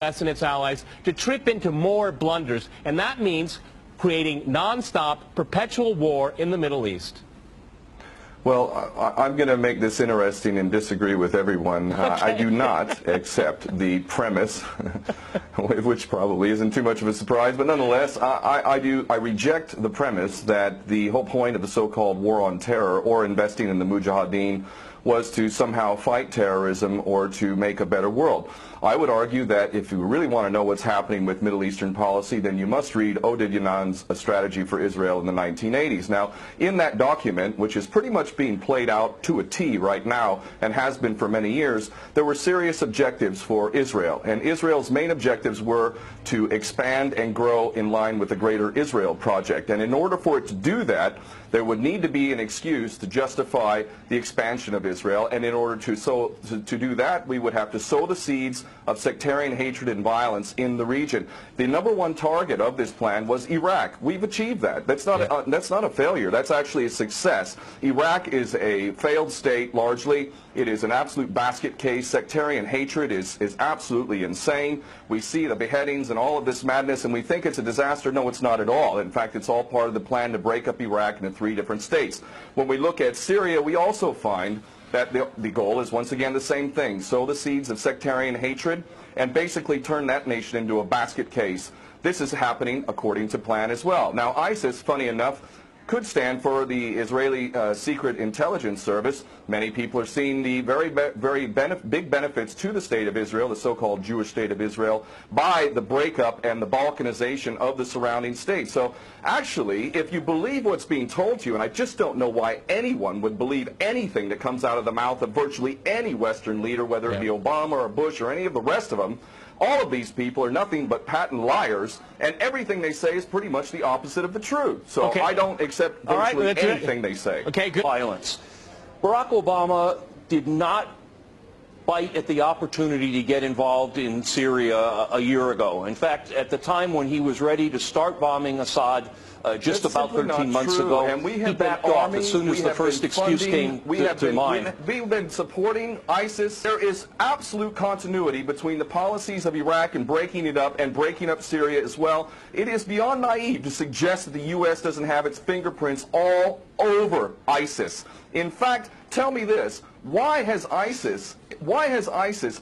U.S. and its allies to trip into more blunders, and that means creating nonstop, perpetual war in the Middle East. Well, I'm going to make this interesting and disagree with everyone. Okay. I do not accept the premise, which probably isn't too much of a surprise, but nonetheless, I reject the premise that the whole point of the so-called war on terror or investing in the Mujahideen was to somehow fight terrorism or to make a better world. I would argue that if you really want to know what's happening with Middle Eastern policy, then you must read Oded Yanan's A Strategy for Israel in the 1980s. Now, in that document, which is pretty much being played out to a T right now and has been for many years, there were serious objectives for Israel. And Israel's main objectives were to expand and grow in line with the Greater Israel Project. And in order for it to do that, there would need to be an excuse to justify the expansion of Israel, and in order to do that, we would have to sow the seeds of sectarian hatred and violence in the region. The number one target of this plan was Iraq. We've achieved that. That's not a failure. That's actually a success. Iraq is a failed state largely. It is an absolute basket case. Sectarian hatred is absolutely insane. We see the beheadings and all of this madness, and we think it's a disaster. No, it's not at all. In fact, it's all part of the plan to break up Iraq into 3 different states. When we look at Syria, we also find that the goal is once again the same thing: sow the seeds of sectarian hatred and basically turn that nation into a basket case. This is happening according to plan as well. Now, ISIS, funny enough, could stand for the Israeli Secret Intelligence Service. Many people are seeing the very big benefits to the state of Israel, the so-called Jewish state of Israel, by the breakup and the balkanization of the surrounding states. So actually, if you believe what's being told to you, and I just don't know why anyone would believe anything that comes out of the mouth of virtually any Western leader, whether it be Obama or Bush or any of the rest of them, all of these people are nothing but patent liars, and everything they say is pretty much the opposite of the truth. So I don't accept virtually anything they say. Okay, good. Violence. Barack Obama did not bite at the opportunity to get involved in Syria a year ago. In fact, at the time when he was ready to start bombing Assad, just about 13 months ago, and he backed off as soon as the first excuse came to mind. We've been supporting ISIS. There is absolute continuity between the policies of Iraq and breaking it up and breaking up Syria as well. It is beyond naive to suggest that the U.S. doesn't have its fingerprints all over ISIS. In fact, tell me this: why has ISIS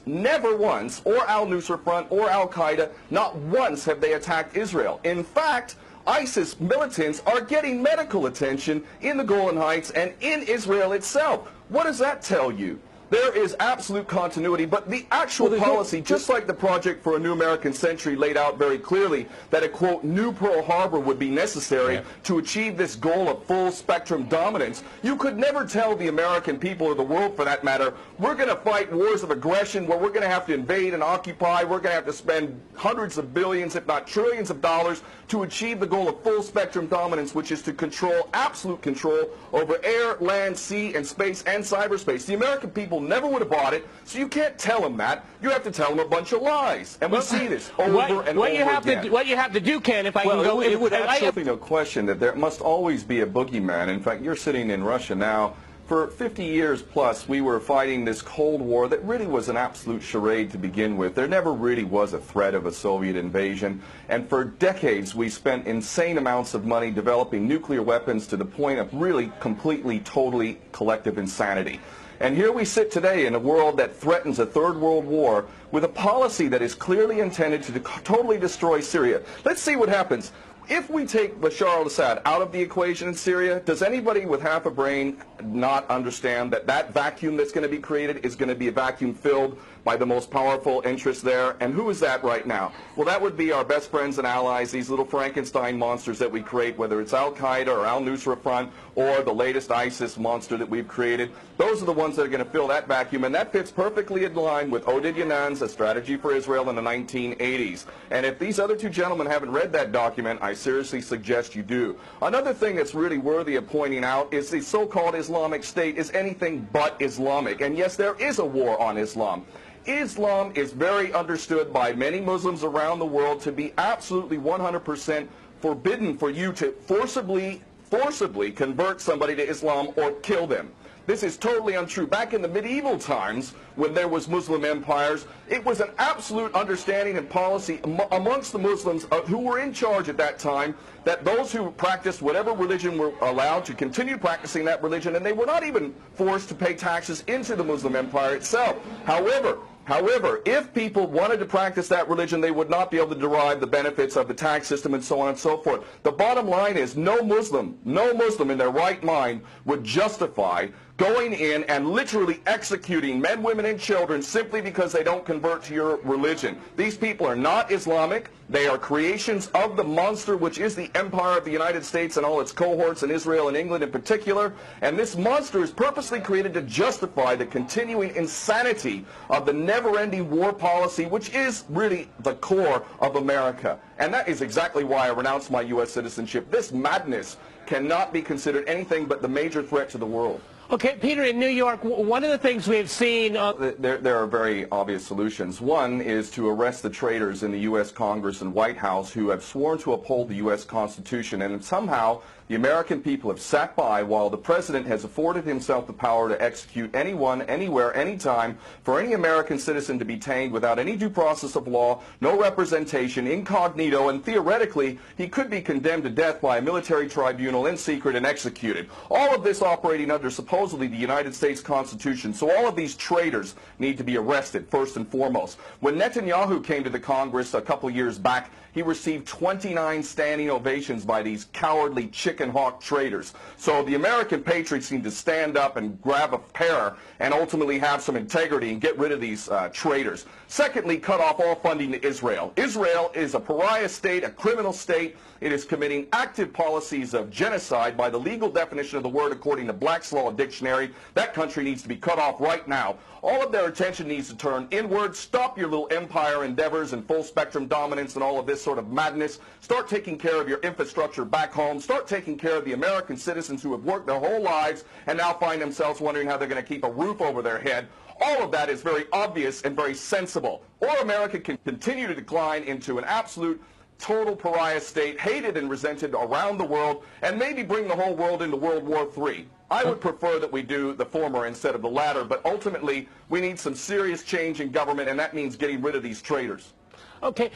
never once, or al-Nusra Front or al-Qaeda, not once have they attacked Israel? In fact, ISIS militants are getting medical attention in the Golan Heights and in Israel itself. What does that tell you? There is absolute continuity, but the actual policy, just like the Project for a New American Century laid out very clearly that a, quote, new Pearl Harbor would be necessary to achieve this goal of full spectrum dominance, you could never tell the American people, or the world for that matter, we're going to fight wars of aggression where we're going to have to invade and occupy, we're going to have to spend hundreds of billions, if not trillions of dollars to achieve the goal of full spectrum dominance, which is to control, absolute control over air, land, sea, and space and cyberspace. The American people never would have bought it, so you can't tell them that. You have to tell them a bunch of lies. And we see this over and over again. What you have to do, Ken, if I can go... It would absolutely no question that there must always be a boogeyman. In fact, you're sitting in Russia now. For 50 years plus, we were fighting this Cold War that really was an absolute charade to begin with. There never really was a threat of a Soviet invasion. And for decades, we spent insane amounts of money developing nuclear weapons to the point of really completely, totally collective insanity. And here we sit today in a world that threatens a third world war with a policy that is clearly intended to totally destroy Syria. Let's see what happens. If we take Bashar al-Assad out of the equation in Syria, does anybody with half a brain not understand that that vacuum that's going to be created is going to be a vacuum filled by the most powerful interests there? And who is that right now? Well, that would be our best friends and allies, these little Frankenstein monsters that we create, whether it's al-Qaeda or al-Nusra Front or the latest ISIS monster that we've created. Those are the ones that are going to fill that vacuum, and that fits perfectly in line with Oded Yanan's A Strategy for Israel in the 1980s. And if these other two gentlemen haven't read that document, I seriously suggest you do. Another thing that's really worthy of pointing out is the so-called Islamic State is anything but Islamic. And yes, there is a war on Islam. Islam is very understood by many Muslims around the world to be absolutely 100% forbidden for you to forcibly forcibly convert somebody to Islam or kill them. This is totally untrue. Back in the medieval times, when there was Muslim empires, it was an absolute understanding and policy amongst the Muslims who were in charge at that time that those who practiced whatever religion were allowed to continue practicing that religion, and they were not even forced to pay taxes into the Muslim empire itself. However, if people wanted to practice that religion, they would not be able to derive the benefits of the tax system and so on and so forth. The bottom line is no Muslim in their right mind would justify going in and literally executing men, women, and children simply because they don't convert to your religion. These people are not Islamic. They are creations of the monster, which is the empire of the United States and all its cohorts in Israel and England in particular. And this monster is purposely created to justify the continuing insanity of the never-ending war policy, which is really the core of America. And that is exactly why I renounced my U.S. citizenship. This madness cannot be considered anything but the major threat to the world. Okay, Peter, in New York, one of the things we've seen... There are very obvious solutions. One is to arrest the traitors in the U.S. Congress and White House who have sworn to uphold the U.S. Constitution, and somehow the American people have sat by while the President has afforded himself the power to execute anyone, anywhere, anytime, for any American citizen to be detained without any due process of law, no representation, incognito, and theoretically he could be condemned to death by a military tribunal in secret and executed. All of this operating under supposedly the United States Constitution. So all of these traitors need to be arrested first and foremost. When Netanyahu came to the Congress a couple years back, he received 29 standing ovations by these cowardly chicken hawk traitors. So the American patriots need to stand up and grab a pair and ultimately have some integrity and get rid of these traitors. Secondly, cut off all funding to Israel. Israel is a pariah state, a criminal state. It is committing active policies of genocide by the legal definition of the word according to Black's Law Dictionary. That country needs to be cut off right now. All of their attention needs to turn inward. Stop your little empire endeavors and full spectrum dominance and all of this sort of madness. Start taking care of your infrastructure back home. Start taking care of the American citizens who have worked their whole lives and now find themselves wondering how they're going to keep a roof over their head. All of that is very obvious and very sensible. Or America can continue to decline into an absolute total pariah state, hated and resented around the world, and maybe bring the whole world into World War III. I would prefer that we do the former instead of the latter, but ultimately we need some serious change in government, and that means getting rid of these traitors. Okay.